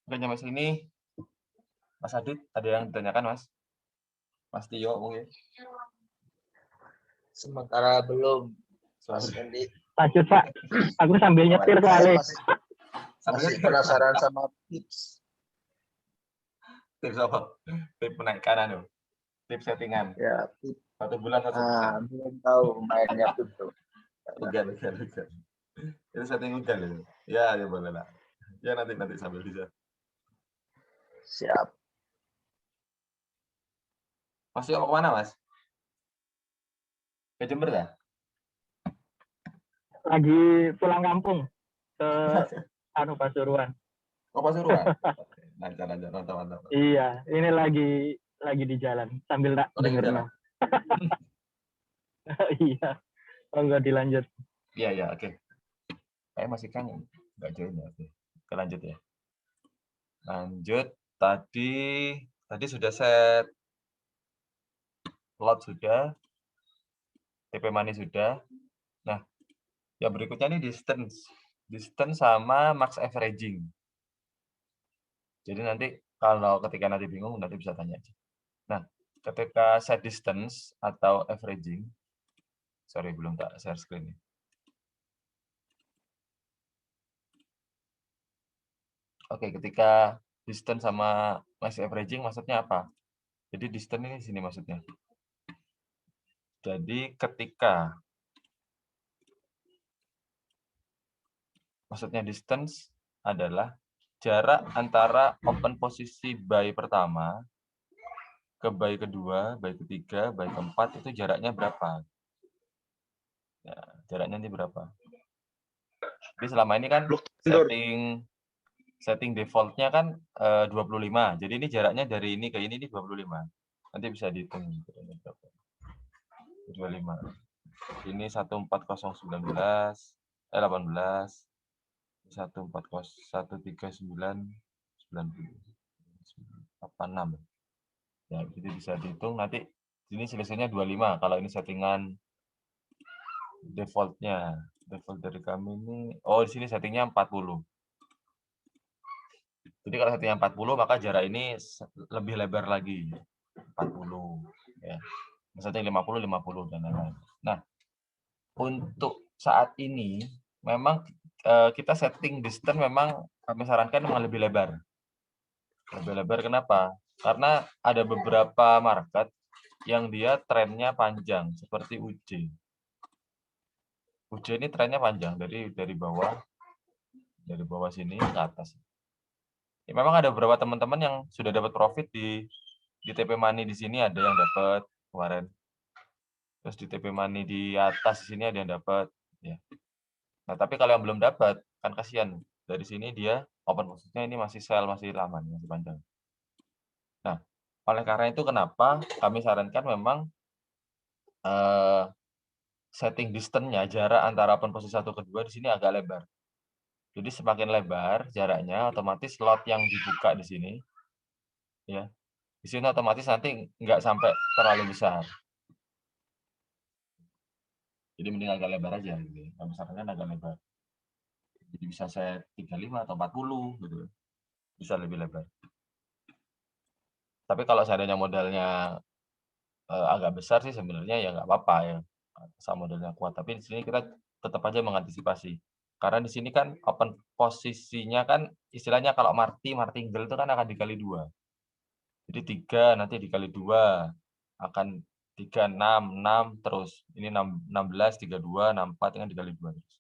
Oke, sampai sini. Mas Adit, ada yang ditanyakan, Mas? Mas Tio mungkin? Sementara belum. Mas Andi. Lanjut, Pak. Aku sambil nyetir soalnya. Masih penasaran sama tips. Tips apa? Tips penaikan, tips settingan. Ya, tips. 1 bulan 1%. Belum tahu mainnya itu. Ugal. Itu setting ugal itu. Ya boleh lah. Ya nanti sambil bisa. Siap. Mas Tio mau kemana, Mas? Ke Jember ya? Lagi pulang kampung ke Pasuruan. Oh, Pasuruan. Lancar, mantap. Iya, ini lagi di jalan sambil tak dengerin. Iya. Oh, enggak dilanjut. Iya, oke. Kayak masih kangen. Enggak join ya. Oke. Kita lanjut ya. Lanjut. Tadi sudah set lot sudah. TP money sudah. Nah, yang berikutnya ini distance. Distance sama max averaging. Jadi nanti kalau ketika nanti bingung nanti bisa tanya aja. Nah, ketika set distance atau averaging, sorry belum tak share screen. Oke, ketika distance sama max averaging maksudnya apa? Jadi distance ini sini maksudnya. Jadi ketika maksudnya distance adalah jarak antara open posisi buy pertama ke buy kedua, buy ketiga, buy keempat itu jaraknya berapa? Ya, jaraknya ini berapa? Jadi selama ini kan setting defaultnya kan 25. Jadi ini jaraknya dari ini ke ini 25. Nanti bisa dihitung berapa. 25. Ini 140919 18 139 86. Ya, jadi bisa dihitung nanti ini selisihnya 25 kalau ini settingan defaultnya. Default dari kami ini di sini settingnya 40. Jadi kalau settingnya 40 maka jarak ini lebih lebar lagi. 40 ya. Misalnya 50 dan lain-lain. Nah, untuk saat ini memang kita setting distance memang kami sarankan memang lebih lebar. Lebih lebar kenapa? Karena ada beberapa market yang dia trennya panjang seperti UJ. UJ ini trennya panjang dari bawah sini ke atas. Ya, memang ada beberapa teman-teman yang sudah dapat profit di TP Money di sini ada yang dapat kemarin. Terus di TP Money di atas di sini ada yang dapat ya. Nah, tapi kalau yang belum dapat kan kasihan. Dari sini dia open posisinya ini masih sell, masih lama, masih panjang. Nah, oleh karena itu kenapa kami sarankan memang setting distance-nya jarak antara open posisi 1 ke 2 di sini agak lebar. Jadi semakin lebar jaraknya otomatis slot yang dibuka di sini ya. Di sini otomatis nanti nggak sampai terlalu besar. Jadi mending agak lebar aja gitu. Kami sarankan agak lebar. Jadi bisa set 35 atau 40 gitu. Bisa lebih lebar. Tapi kalau seandainya modalnya agak besar sih sebenarnya ya nggak apa-apa ya. Asal modalnya kuat. Tapi di sini kita tetap aja mengantisipasi. Karena di sini kan open posisinya kan istilahnya kalau martingale itu kan akan dikali 2. Jadi 3 nanti dikali 2 akan 3, 6 terus. Ini 16, 32, 64 kan dikali 2 terus.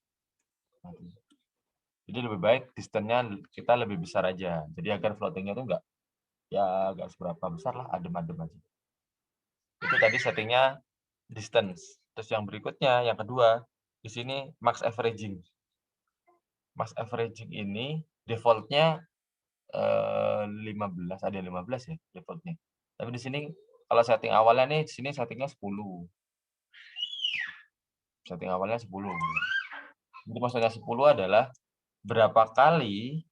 Jadi lebih baik distance-nya kita lebih besar aja. Jadi agar floating-nya itu nggak seberapa besar lah, adem-adem aja. Itu tadi settingnya distance. Terus yang berikutnya, yang kedua, di sini max averaging. Max averaging ini default-nya 15, ada 15 ya default-nya. Tapi di sini kalau setting awalnya nih, di sini settingnya 10. Setting awalnya 10. Jadi maksudnya 10 adalah berapa kali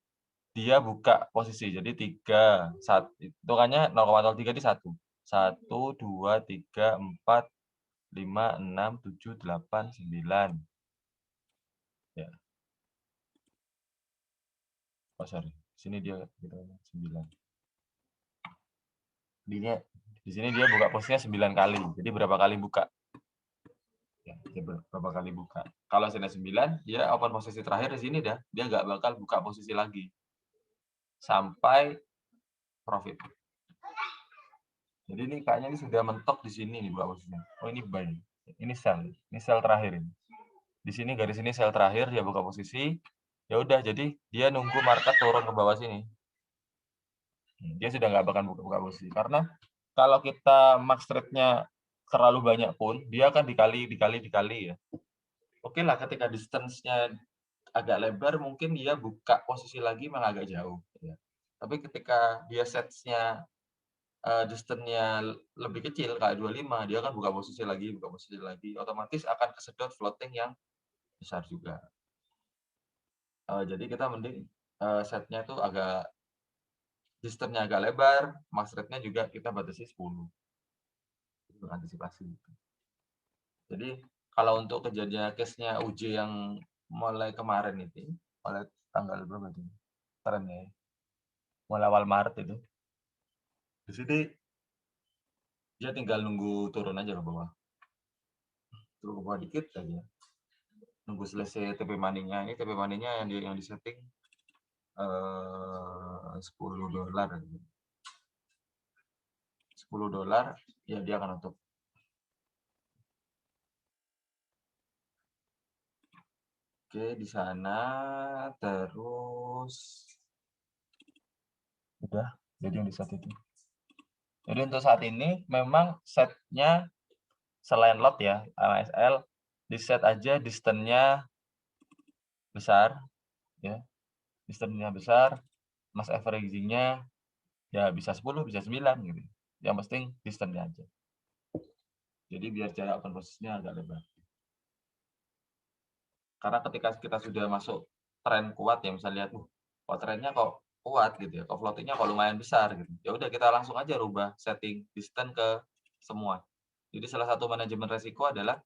dia buka posisi. Jadi 3, hitungannya 0,03 di 1. 1, 2, 3, 4, 5, 6, 7, 8, 9. Ya. Oh, sorry. Sini dia 9. Di sini dia buka posisinya 9 kali. Jadi berapa kali buka? Ya, berapa kali buka. Kalau sudah 9, dia open posisi terakhir di sini dah. Dia nggak bakal buka posisi lagi. Sampai profit. Jadi ini kayaknya ini sudah mentok di sini nih buka posisinya. Oh, ini buy. Ini sell. Ini sell terakhir ini. Di sini garis ini sell terakhir, dia buka posisi. Ya udah, jadi dia nunggu market turun ke bawah sini. Dia sudah nggak bakal buka posisi. Karena kalau kita max trade-nya terlalu banyak pun, dia akan dikali ya. Oke lah, ketika distance-nya agak lebar, mungkin dia buka posisi lagi malah agak jauh. Ya. Tapi ketika dia sets-nya distance-nya lebih kecil, kayak 25, dia akan buka posisi lagi, otomatis akan kesedot floating yang besar juga. Jadi kita mending set-nya itu agak distance-nya agak lebar, max rate-nya juga kita batasi 10. Untuk antisipasi. Jadi kalau untuk kejadian case-nya UJ yang mulai kemarin itu, mulai tanggal berapa itu? Kemarin ya. Mulai awal Maret itu. Di sini dia tinggal nunggu turun aja ke bawah. Turun ke bawah dikit aja. Nunggu selesai TP money-nya. Ini TP money-nya yang disetting $10. $10 ya dia akan nutup. Oke, di sana terus udah jadi yang di set itu. Jadi untuk saat ini memang setnya selain lot ya, ASL di set aja distance-nya besar ya. Distance-nya besar, max averaging-nya ya bisa 10, bisa 9 gitu. Yang penting distance-nya aja. Jadi biar jarak open posisinya agak lebar. Karena ketika kita sudah masuk tren kuat ya, misalnya lihat, kok trennya kok kuat gitu ya, kok floating-nya kok lumayan besar gitu. Ya udah kita langsung aja rubah setting distance ke semua. Jadi salah satu manajemen resiko adalah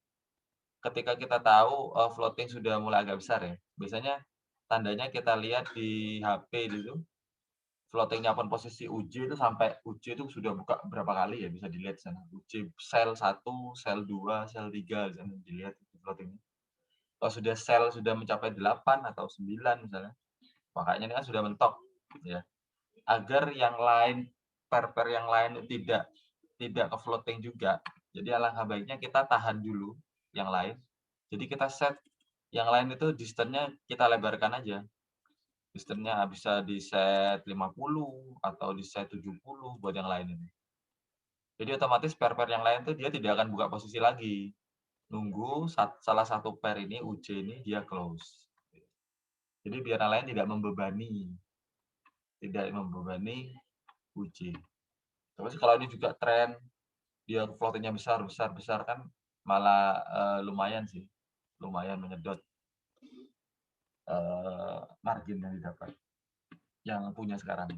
ketika kita tahu floating sudah mulai agak besar ya. Biasanya tandanya kita lihat di HP gitu. Floating-nya open posisi UJ itu sampai UJ itu sudah buka berapa kali ya, bisa dilihat sana. UJ sell 1, sell 2, sell 3 sana dilihat itu floating-nya. Kalau sudah sell sudah mencapai 8 atau 9 misalnya, makanya ini kan sudah mentok ya. Agar yang lain pair-pair yang lain tidak ke floating juga. Jadi alangkah baiknya kita tahan dulu yang lain. Jadi kita set yang lain itu distance-nya kita lebarkan aja. Distance-nya bisa di set 50 atau di set 70 buat yang lain ini. Jadi otomatis pair-pair yang lain tuh dia tidak akan buka posisi lagi. Nunggu salah satu pair ini UJ ini dia close. Jadi biar yang lain tidak membebani UJ. Terus kalau ini juga tren dia floating-nya besar kan malah lumayan sih. Lumayan menyedot margin yang didapat yang punya sekarang.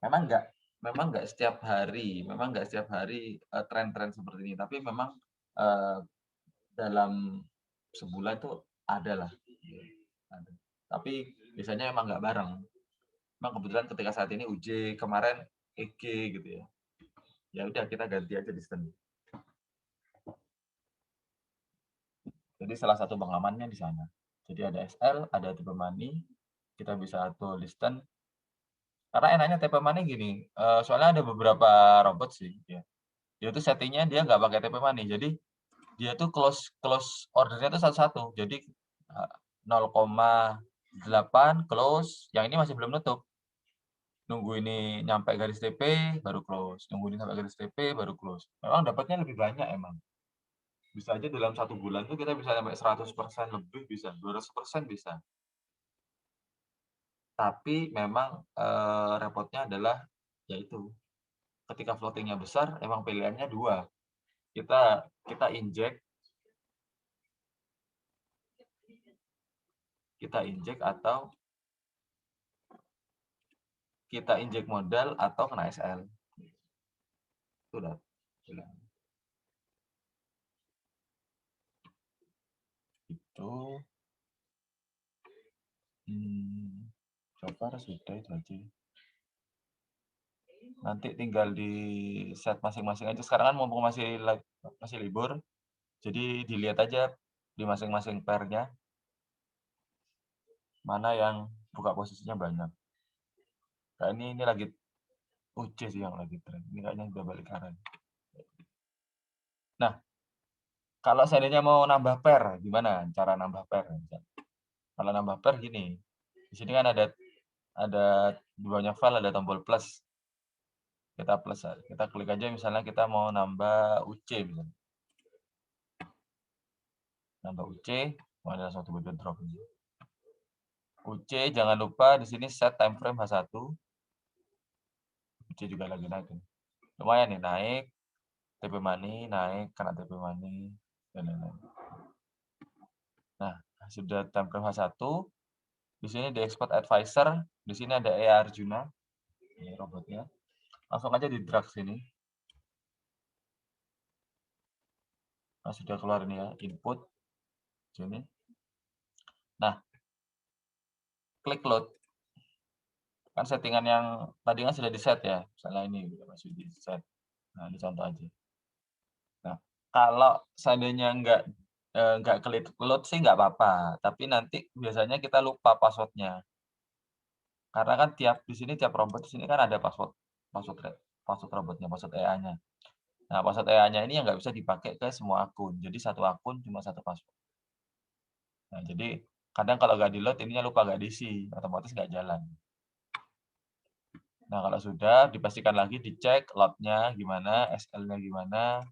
Memang nggak setiap hari tren-tren seperti ini, tapi memang dalam sebulan itu ada lah. Ada. Tapi biasanya emang nggak bareng. Memang kebetulan ketika saat ini UJ, kemarin EG gitu ya. Ya udah kita ganti aja distance. Jadi salah satu pengamannya di sana. Jadi ada SL, ada TP Money, kita bisa auto listen. Karena enaknya TP Money gini, soalnya ada beberapa robot sih, ya. Dia tuh settingnya dia nggak pakai TP Money. Jadi dia tuh close close ordernya tuh satu-satu. Jadi 0,8 close, yang ini masih belum nutup. Nunggu ini nyampe garis TP baru close, nunggu ini sampai garis TP baru close. Memang dapatnya lebih banyak emang. Bisa aja dalam 1 bulan tuh kita bisa sampai 100% lebih bisa, 200% bisa. Tapi memang, repotnya adalah yaitu ketika floating-nya besar emang pilihannya 2. Kita injek atau kita injek modal atau kena SL. Itu udah pilihan. Itu so far sudah itu aja. Nanti tinggal di set masing-masing aja. Sekarang kan mumpung masih libur, jadi dilihat aja di masing-masing pair-nya, mana yang buka posisinya banyak. Nah, ini lagi UC sih yang lagi tren. Ini kayaknya udah balik kanan. Nah, kalau seandainya mau nambah pair, gimana cara nambah pair? Kalau nambah pair gini, di sini kan ada di bawahnya file ada tombol plus. Kita plus, kita klik aja misalnya kita mau nambah UC misalnya. Nambah UC, ada langsung tiba-tiba drop ini. UC jangan lupa di sini set time frame H1. UC juga lagi naik. Lumayan nih naik, TP Money naik, kena TP Money dan lain-lain. Nah, sudah time frame H1. Di sini di export advisor, di sini ada EA Arjuna. Ini robotnya. Langsung aja di drag sini. Nah, sudah keluar ini ya, input sini. Nah, klik load. Kan settingan yang tadi kan sudah di set ya. Misalnya ini masih di set. Nah, ini contoh aja. Nah, kalau seandainya nggak klik load sih nggak apa-apa. Tapi nanti biasanya kita lupa password-nya. Karena kan di sini tiap robot di sini kan ada password robotnya, password EA-nya. Nah, password EA-nya ini yang nggak bisa dipakai ke semua akun. Jadi satu akun cuma satu password. Nah, jadi kadang kalau nggak di-load ininya lupa nggak diisi, otomatis nggak jalan. Nah, kalau sudah dipastikan lagi dicek load-nya gimana, SL-nya gimana,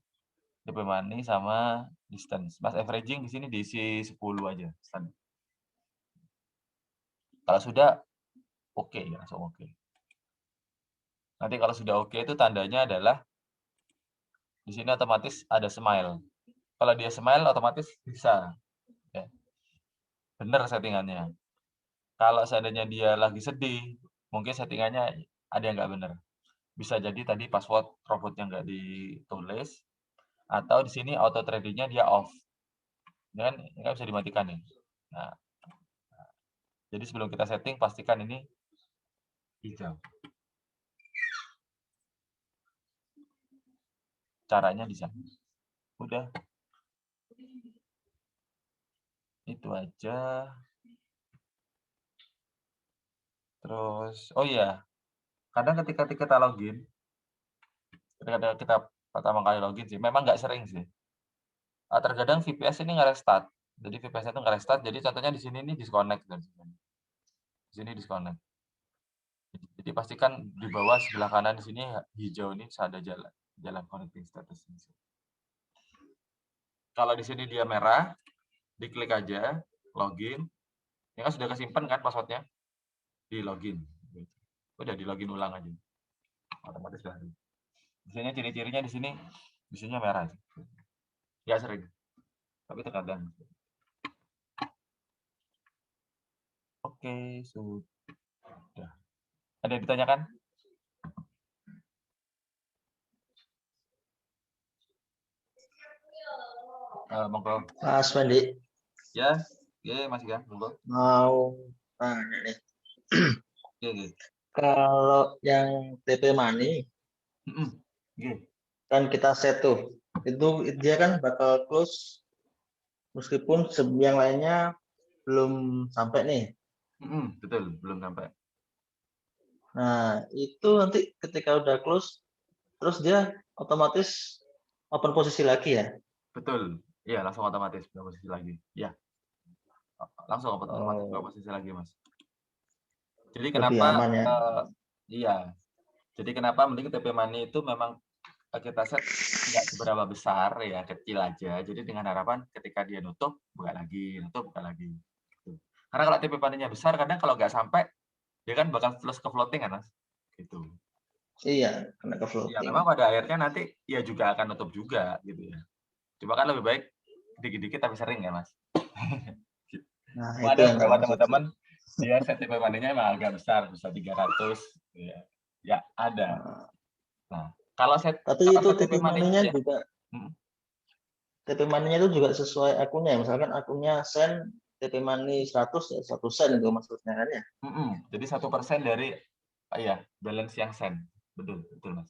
TP Money sama distance. Mas averaging di sini diisi 10 aja. Kalau sudah oke, langsung oke. Nanti kalau sudah oke itu tandanya adalah di sini otomatis ada smile. Kalau dia smile otomatis bisa. Ya. Benar settingannya. Kalau seandainya dia lagi sedih, mungkin settingannya ada yang nggak benar. Bisa jadi tadi password robotnya nggak ditulis, atau di sini auto trading-nya dia off. Ini kan bisa dimatikan nih. Nah, jadi sebelum kita setting pastikan ini hijau. Caranya di sana. Udah. Itu aja. Terus, oh iya, kadang ketika kita login, ketika kita pertama kali login sih, memang nggak sering sih. Terkadang VPS ini nge-restart. Jadi VPS itu nge-restart, jadi contohnya di sini ini disconnect. Di sini disconnect. Jadi pastikan di bawah sebelah kanan di sini hijau ini ada jalan connecting status. Kalau di sini dia merah, diklik aja, login. Ini kan sudah kesimpan kan passwordnya? Di login. Udah di login ulang aja. Otomatis sudah. Biasanya ciri-cirinya di sini biasanya merah. Ya sering. Tapi terkadang. Oke, sudah. Ada yang ditanyakan? Monggo. Mas Wandi, Ya, ya Mas Igan, monggo. mau tanya nih. Oke. Kalau yang TP Money, Oke. kan kita set tuh. Itu dia kan bakal close meskipun yang lainnya belum sampai nih. Betul, belum sampai. Nah, itu nanti ketika udah close, terus dia otomatis open posisi lagi ya? Betul. Iya, langsung otomatis buka posisi lagi. Iya, langsung otomatis buka Oh, posisi lagi, Mas. Jadi lebih kenapa aman ya? iya. Jadi kenapa mending TP Money itu memang kita set nggak seberapa besar ya, kecil aja. Jadi dengan harapan ketika dia nutup, buka lagi. Gitu. Karena kalau TP Money-nya besar, kadang kalau nggak sampai, dia kan bakal terus ke floating kan, Mas. Gitu. Iya, kena ke Ya floating. memang pada akhirnya nanti ya juga akan nutup juga gitu ya. Cuma kan lebih baik dikit-dikit tapi sering ya, Mas. Nah, Cuma itu ada yang saya beberapa maksud sih. teman-teman dia set TP Money-nya emang agak besar, bisa 300 ya. Ya ada. Nah, Nah, kalau tapi itu set TP TP Money-nya Money-nya ya. juga Mhm. TP Money-nya itu juga sesuai akunnya ya. Misalkan akunnya sen TP Money 100 ya 1 sen itu maksudnya kan ya. Jadi 1% dari iya, balance yang send. Betul, betul, Mas.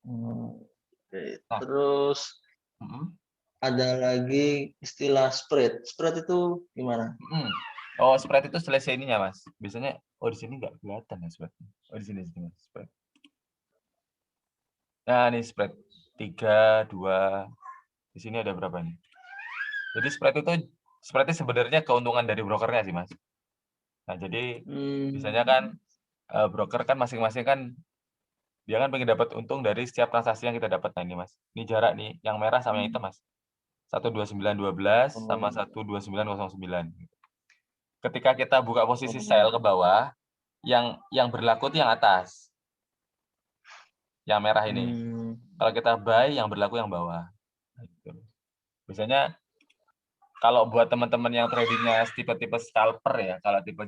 Oke. Nah, Terus mhm, ada lagi istilah spread. Spread itu gimana? mhm. Oh, spread itu selesai ininya, Mas. Biasanya di sini nggak kelihatan ya spread. Oh, di sini Mas, spread. Nah, ini spread 3, 2. Di sini ada berapa nih? Jadi spread itu sebenarnya keuntungan dari brokernya sih, Mas. Nah, jadi biasanya kan broker kan masing-masing kan dia kan pengen dapat untung dari setiap transaksi yang kita dapat. Nah, ini, Mas. Ini jarak nih, yang merah sama yang hitam, Mas. 12912 sama Oh, 12909. Ketika kita buka posisi sell oh. ke bawah, yang berlaku itu yang atas, yang merah ini. Hmm, Kalau kita buy, yang berlaku yang bawah. Nah, gitu. Biasanya kalau buat teman-teman yang tradingnya tipe-tipe scalper ya, kalau tipe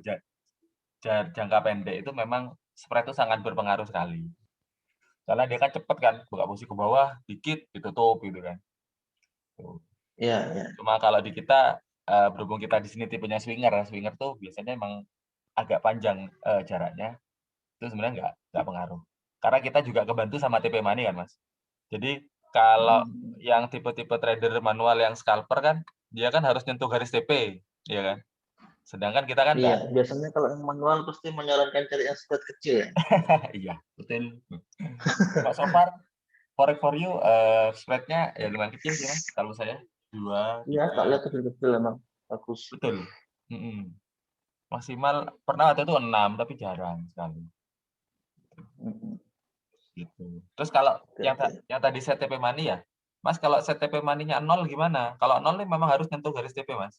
jangka pendek itu memang spread itu sangat berpengaruh sekali. Karena dia kan cepet kan, buka posisi ke bawah, dikit, ditutup gitu kan. Tuh. ya, ya. Cuma kalau di kita, berhubung kita di sini tipenya swinger, swinger tuh biasanya emang agak panjang jaraknya, itu sebenarnya nggak pengaruh. Karena kita juga kebantu sama TP Money kan, Mas. Jadi kalau Hmm, yang tipe-tipe trader manual yang scalper kan, dia kan harus nyentuh garis TP, ya kan? Sedangkan kita kan iya, nggak. biasanya kalau yang manual pasti menyarankan cari yang spread kecil ya. Iya, betul. Cuma so far, for you, spread-nya ya lumayan kecil sih, Mas, kalau saya. 2, Iya, tak 3, lihat kecil-kecil emang bagus. betul. Mhm. Maksimal pernah waktu itu 6, tapi jarang sekali, Mm-mm. gitu. Terus kalau Oke, yang oke. yang tadi set TP Money ya, Mas, kalau set TP Money-nya 0 gimana? Kalau 0 nih memang harus nyentuh garis TP, Mas,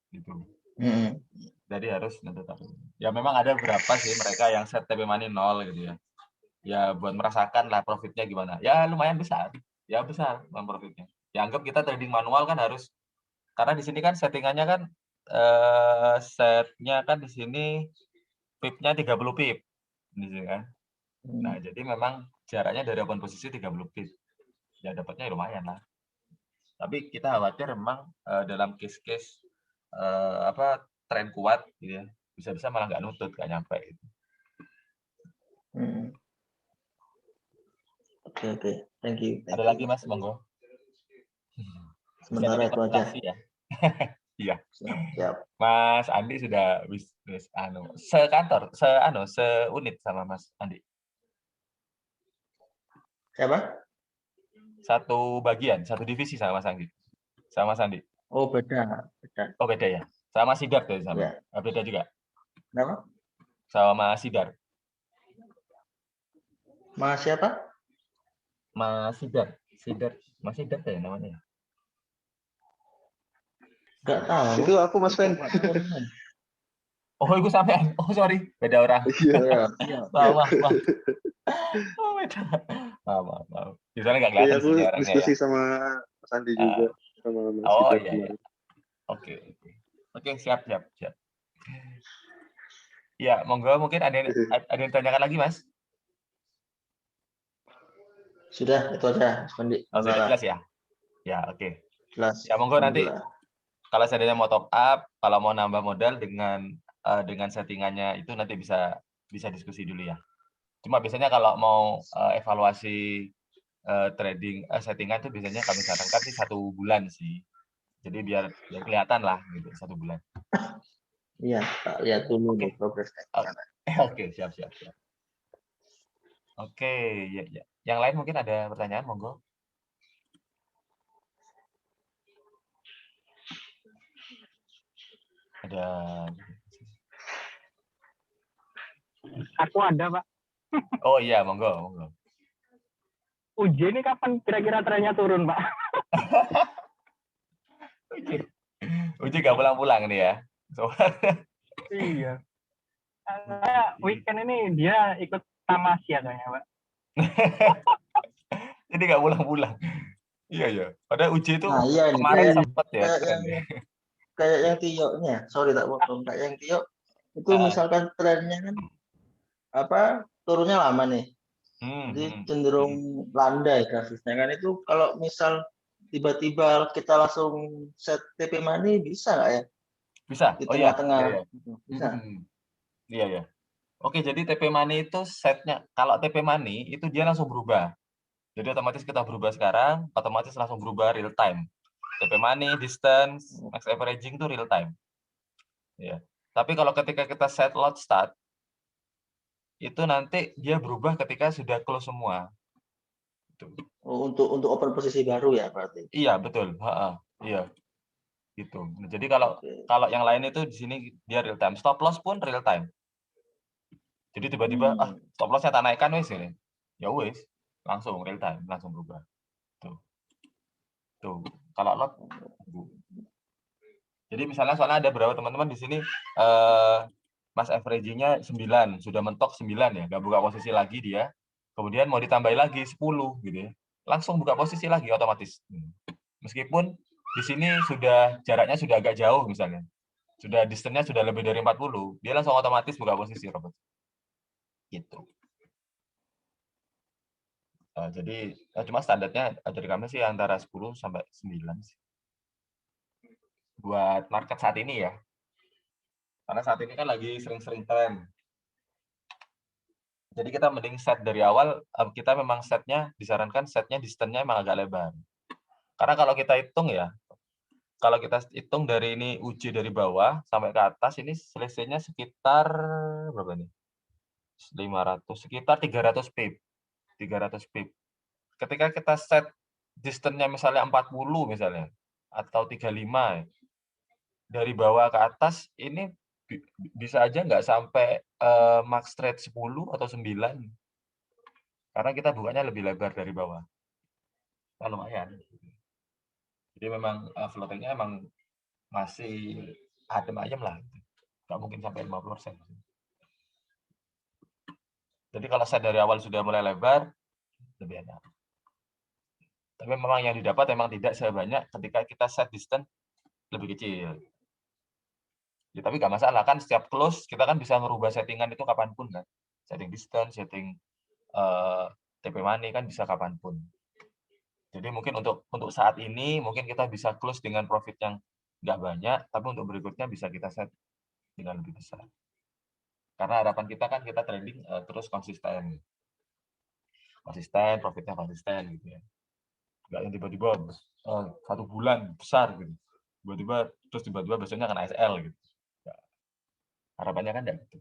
gitu. Mm-mm. Jadi harus nyentuh garis. Ya memang ada beberapa sih mereka yang set TP Money 0 gitu ya. Ya buat merasakan lah profitnya gimana. Ya lumayan besar, ya besar profitnya. Ya anggap kita trading manual kan harus, karena di sini kan settingannya kan, setnya kan di sini pip-nya 30 pip, di sini kan. Nah, Mm. jadi memang jaraknya dari open posisi 30 pip. Ya dapatnya lumayan lah. Tapi kita khawatir memang, dalam case-case, tren kuat gitu ya, bisa-bisa malah nggak nutut, nggak nyampe gitu. Mm. Oke, oke. Thank you, Ada thank you, lagi, Mas Mas, Andi. monggo. Bisa Sementara nanti itu aja. konsultasi ya. Iya. Siap, siap. Mas Andi sudah seunit sama Mas Andi. Siapa? Satu bagian, satu divisi sama Mas Andi. Sama Mas Andi. Oh, beda, beda. Oh, beda ya? Sama Sidar tuh sama? Ya. Beda juga? Nama? Sama Sidar? Mas siapa? Mas Sidar? Mas Sidar ya namanya ya? Gak tahu. Itu aku Mas Fen. Oh, itu sampean. Oh, sorry, beda orang. Iya. Iya. Maaf. Oh, beda. Maaf. Di sana nggak Iya, kelihatan aku sih orangnya ya. diskusi sama Mas Andi juga, sama Mas Oh, Sidar iya. kemarin. Oke. Oke, siap. Ya, monggo mungkin ada yang ditanyakan lagi, Mas? Sudah, itu aja, Mas Andi. Oh, sudah Sementara. jelas ya? Ya, oke. Jelas. Ya, monggo nanti Alhamdulillah. kalau seandainya mau top up, kalau mau nambah modal dengan settingannya itu nanti bisa diskusi dulu ya. Cuma biasanya kalau mau evaluasi trading settingan itu biasanya kami sarankan sih 1 bulan sih. Jadi biar kelihatan lah gitu 1 bulan. Iya, tak lihat dulu Oke. nih progresnya. Oke, siap. Oke, ya. Yang lain mungkin ada pertanyaan, monggo. Ada. Aku ada, Pak. Oh iya, monggo. Uji ini kapan kira-kira trennya turun, Pak? Uji gak pulang-pulang nih ya. Iya. Kayak weekend ini dia ikut tamasya kayaknya, Pak. Jadi gak pulang-pulang. Iya. Padahal Uji itu Nah, iya nih, kemarin sempet ya kayak tren yang ya. kayak yang Tio nih ya. Sorry tak potong. Kayak yang Tio itu misalkan trennya kan apa turunnya lama nih. Jadi cenderung landai grafisnya kan itu kalau misal tiba-tiba kita langsung set TP Money bisa nggak ya? Bisa. Di Oh iya. tengah-tengah. Iya. Bisa. Iya. Oke, jadi TP Money itu setnya, kalau TP Money itu dia langsung berubah. Jadi otomatis kita berubah sekarang, otomatis langsung berubah real time. TP Money, distance, max averaging itu real time. Ya. Tapi kalau ketika kita set lot start, itu nanti dia berubah ketika sudah close semua. Oh, untuk open posisi baru ya berarti. Iya, betul. Iya. Gitu. Nah, jadi kalau yang lain itu di sini dia real time. Stop loss pun real time. Jadi tiba-tiba stop loss-nya tak naikkan wis ini. Ya wis, langsung real time, langsung berubah. Tuh. Kalau lot jadi misalnya soalnya ada beberapa teman-teman di sini Mas averaging-nya 9, sudah mentok 9 ya, nggak buka posisi lagi dia. Kemudian mau ditambahin lagi 10 gitu ya. Langsung buka posisi lagi otomatis. Meskipun di sini jaraknya sudah agak jauh misalnya. Sudah distance-nya sudah lebih dari 40, dia langsung otomatis buka posisi, Robert. Gitu. Jadi cuma standarnya dari kami sih antara 10 sampai 9 sih. Buat market saat ini ya. Karena saat ini kan lagi sering-sering tren. Jadi kita mending set dari awal, kita memang disarankan setnya distance-nya memang agak lebar. Karena kalau kita hitung dari ini uji dari bawah sampai ke atas, ini selisihnya sekitar berapa nih? 500, sekitar 300 pip. 300 pip. Ketika kita set distance-nya misalnya 40 misalnya, atau 35, dari bawah ke atas, ini bisa aja nggak sampai max trade 10 atau 9. Karena kita bukanya lebih lebar dari bawah. Nah, lumayan. Jadi memang floating-nya emang masih adem ayem lah. Nggak mungkin sampai 50%. Jadi kalau set dari awal sudah mulai lebar, lebih enak. Tapi memang yang didapat memang tidak sebanyak ketika kita set distance lebih kecil. Ya, tapi nggak masalah kan setiap close kita kan bisa merubah settingan itu kapanpun kan. Setting distance, setting TP Money kan bisa kapanpun. Jadi mungkin untuk saat ini mungkin kita bisa close dengan profit yang nggak banyak, tapi untuk berikutnya bisa kita set dengan lebih besar. Karena harapan kita kan kita trading terus konsisten, profitnya konsisten gitu ya. Nggak yang tiba-tiba 1 bulan besar gitu, tiba-tiba besoknya kena SL gitu. Harapannya kan enggak gitu.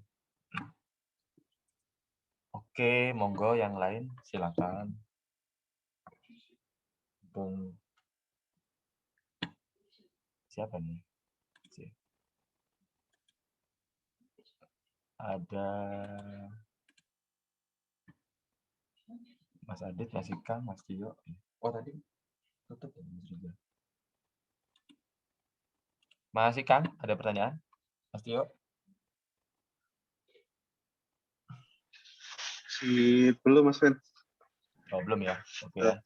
Oke, monggo yang lain silakan. Bung siapa nih? Ada Mas Adit, Mas Ika, Mas Tio. Oh tadi tutup ya Mas Riza. Mas Ika, ada pertanyaan? Mas Tio? Belum Mas Fen. Oh, belum ya? Oke ya.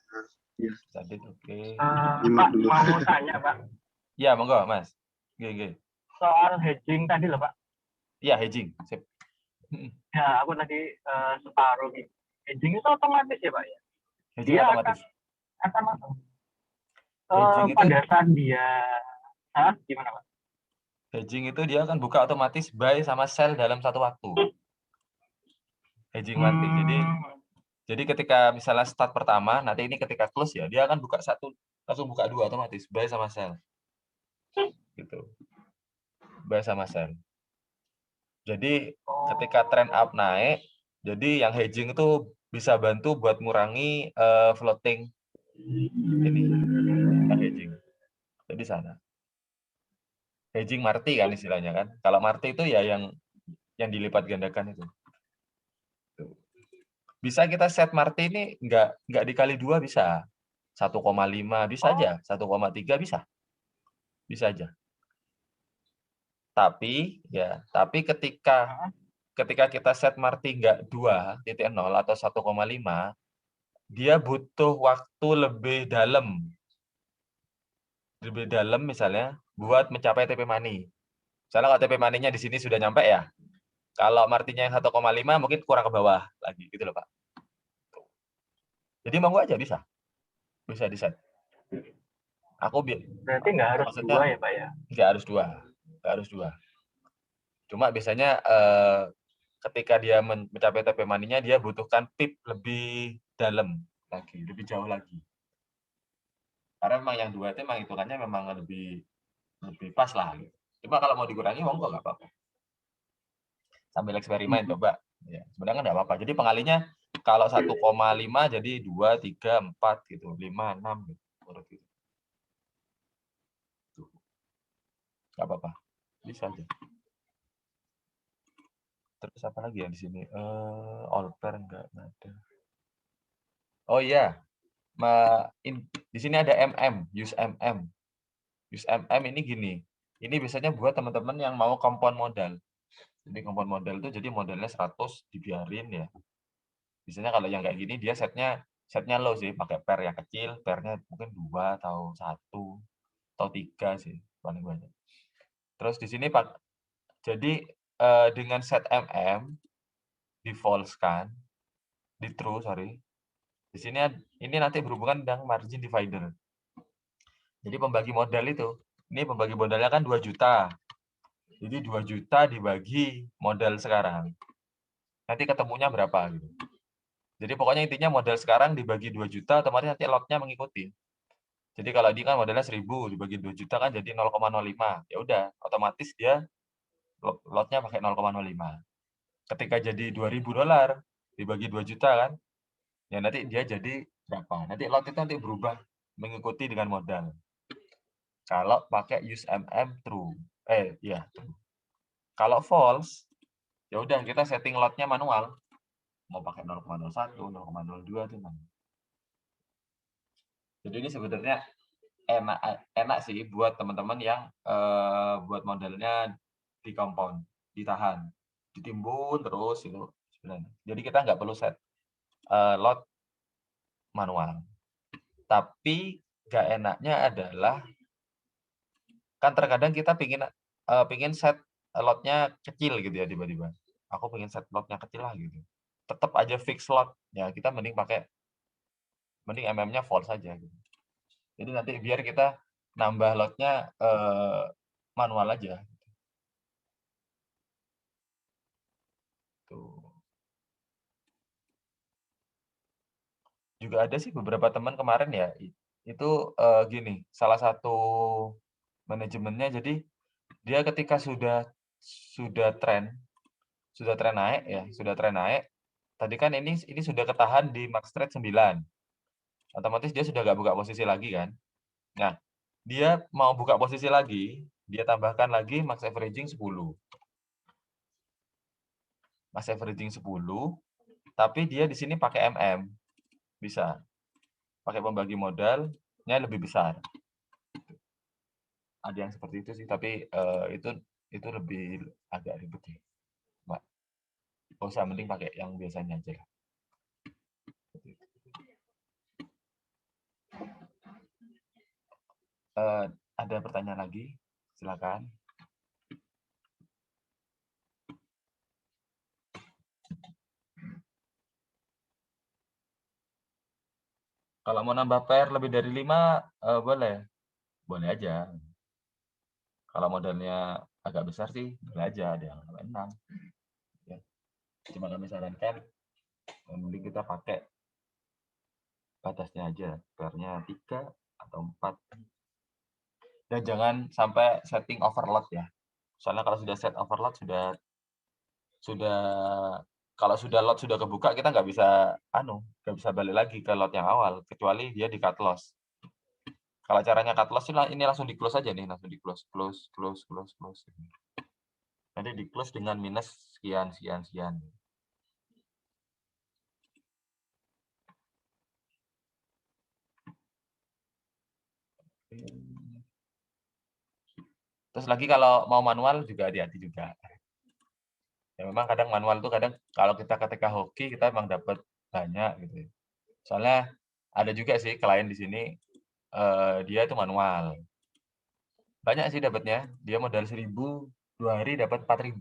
Iya. Mas Adit, oke. Pak, mau tanya, Pak. Iya, monggo, Mas. Oke. Soal hedging tadi loh, Pak. Iya, hedging. Sip. Ya, aku tadi separuh nih. Hedging itu otomatis ya, Pak ya? Hedging Dia otomatis. akan masuk. Hedging itu Pada saat dia gimana, Pak? Hedging itu dia akan buka otomatis buy sama sell dalam satu waktu. Hedging monthly. Jadi ketika misalnya start pertama, nanti ini ketika close ya, dia akan buka langsung buka 2 otomatis, buy sama sell. gitu. Buy sama sell. Jadi ketika trend up naik, jadi yang hedging itu bisa bantu buat ngurangi floating ini yang hedging. Jadi sana. Hedging Marti kan istilahnya kan. Kalau Marti itu ya yang dilipat gandakan itu. Bisa kita set Marti ini nggak dikali 2 bisa. 1,5 bisa aja, 1,3 bisa. Bisa aja. Tapi ketika kita set Marti nggak 2.0 atau 1,5, dia butuh waktu lebih dalam. Lebih dalam misalnya buat mencapai TP Money. Misalnya kalau TP Money-nya di sini sudah nyampe ya. Kalau Martinya yang 1,5 mungkin kurang ke bawah lagi gitu loh, Pak. Jadi monggo aja bisa. Bisa di-set. Berarti nggak harus maksudnya 2 ya, Pak ya? Nggak harus 2. Cuma biasanya ketika dia mencapai TP Money-nya dia butuhkan pip lebih dalam lagi, lebih jauh lagi. Karena memang yang 2 itu memang hitungannya memang lebih pas lah gitu. Cuma kalau mau dikurangi monggo nggak apa-apa. Sambil eksperimen coba. Ya, sebenarnya nggak apa-apa. Jadi pengalinya kalau 1,5 jadi 2, 3, 4 gitu, 5, 6 gitu. Menurut gitu. Nggak apa-apa. Bisa aja. Terus apa lagi ya di sini? All pair nggak ada. Oh iya. Di sini ada use MM. Use MM ini gini. Ini biasanya buat teman-teman yang mau compound modal. Jadi compound modal itu jadi modalnya 100 dibiarin ya. Biasanya kalau yang kayak gini dia setnya low sih, pakai pair yang kecil, pairnya mungkin 2 atau 1 atau 3 sih paling banyak. Terus di sini Pak, jadi dengan set MM di false kan, di true sorry. Di sini ini nanti berhubungan dengan margin divider. Jadi pembagi modal itu, ini pembagi modalnya kan 2 juta. Jadi 2 juta dibagi modal sekarang. Nanti ketemunya berapa gitu. Jadi pokoknya intinya modal sekarang dibagi 2 juta, otomatis nanti lotnya mengikuti. Jadi kalau dia kan modalnya 1.000 dibagi 2 juta kan jadi 0,05. Ya udah, otomatis dia lotnya pakai 0,05. Ketika jadi $2.000 dibagi 2 juta kan, ya nanti dia jadi berapa? Nanti lot itu nanti berubah mengikuti dengan modal. Kalau pakai use MM true. Iya, true. Kalau false, ya udah kita setting lotnya manual. Mau pakai 0,01, 0,02 itu kan. Jadi ini sebenarnya enak sih buat teman-teman yang buat modalnya di compound, ditahan, ditimbun terus itu sebenarnya. Jadi kita nggak perlu set lot manual. Tapi nggak enaknya adalah kan terkadang kita pingin set lotnya kecil gitu ya tiba-tiba. Aku pengen set lotnya kecil lah gitu. Tetap aja fix lot. Ya kita mending MM-nya false saja gitu. Jadi nanti biar kita nambah lotnya manual aja. Tuh. Juga ada sih beberapa teman kemarin ya, itu gini, salah satu manajemennya jadi dia ketika sudah tren naik ya, sudah tren naik, tadi kan ini sudah ketahan di max trade 9. Otomatis dia sudah nggak buka posisi lagi kan. Nah, dia mau buka posisi lagi, dia tambahkan lagi max averaging 10. Max averaging 10, tapi dia di sini pakai MM. Bisa. Pakai pembagi modalnya lebih besar. Ada yang seperti itu sih, tapi itu lebih agak ribet sih, Mbak. Nggak usah, mending pakai yang biasanya aja lah. Ada pertanyaan lagi? Silakan. Kalau mau nambah pair lebih dari 5, boleh. Boleh aja. Kalau modalnya agak besar sih, boleh aja. Ada yang 6. Ya. Cuma kami sarankan, mending kita pakai batasnya aja. Pairnya 3 atau 4. Dan jangan sampai setting overload ya. Soalnya kalau sudah set overload sudah kalau sudah load sudah kebuka, kita nggak bisa balik lagi ke load yang awal kecuali dia di cut loss. Kalau caranya cut loss ini langsung di close aja nih, langsung di close. Nanti di close dengan minus sekian. Terus lagi kalau mau manual juga hati-hati juga. Ya memang kadang manual tuh kalau kita ketika hoki kita emang dapat banyak gitu ya. Soalnya ada juga sih klien di sini dia itu manual. Banyak sih dapatnya. Dia modal 1.000, 2 hari dapat 4.000.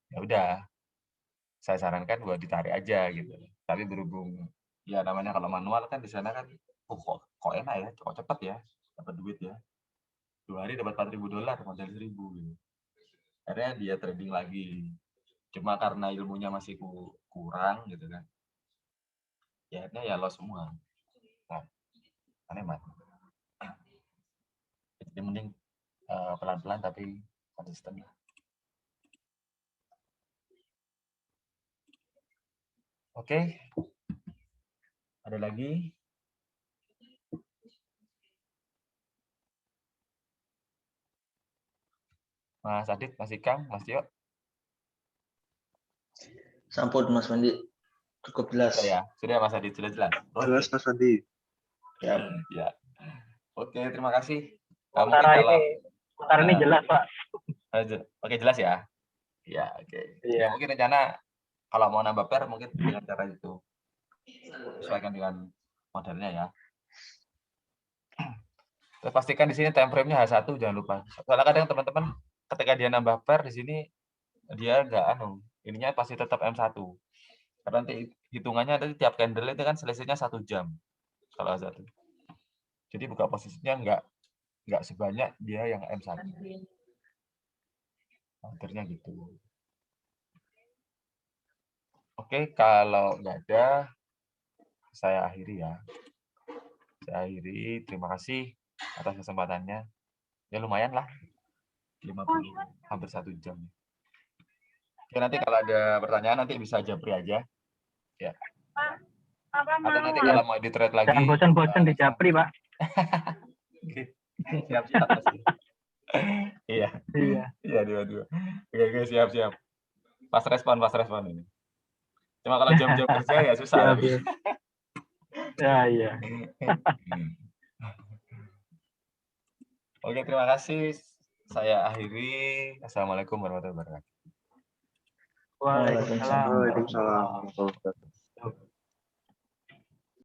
Ya udah, saya sarankan buat ditarik aja gitu. Tapi berhubung ya namanya kalau manual kan di sana kan kok enak ya, kok cepat ya dapat duit ya. 2 hari dapat $4.000 modal 1.000 gitu. Akhirnya dia trading lagi. Cuma karena ilmunya masih kurang gitu kan. Ya akhirnya ya loss semua. Nah, aneh banget. Jadi mending pelan-pelan tapi konsisten lah. Oke. Ada lagi? Mas Adit, Mas Ikam, Mas Tio? Sampun Mas Wandi, cukup jelas. Sudah Mas Adit, sudah jelas. Jelas Mas Wandi. Ya. Oke, terima kasih. Sementara ini jelas Pak. Oke, jelas ya. Ya, oke. Iya. Ya, mungkin rencana kalau mau nambah pair mungkin dengan cara itu. Sesuaikan dengan modelnya ya. Terus pastikan di sini time frame-nya H1 jangan lupa. Soalnya kadang teman-teman ketika dia nambah pair di sini dia ininya pasti tetap M1. Karena nanti hitungannya nanti tiap candle itu kan selisihnya 1 jam. Kalau H1. Jadi buka posisinya enggak sebanyak dia yang M1. Akhirnya gitu. Oke, kalau nggak ada saya akhiri ya. Saya akhiri. Terima kasih atas kesempatannya. Ya lumayan lah. 50 hampir 1 jam. Oke, nanti kalau ada pertanyaan nanti bisa japri aja. Ya. Atau nanti kalau mau di trade lagi. Jangan bosan-bosan di japri, Pak. Siap-siap pasti. Iya. Iya, dua. Oke, siap-siap. Pas respon ini. Cuma kalau jam-jam kerja ya susah. Ya, iya. Oke, terima kasih. Saya akhiri. Assalamualaikum warahmatullahi wabarakatuh. Waalaikumsalam. Waalaikumsalam.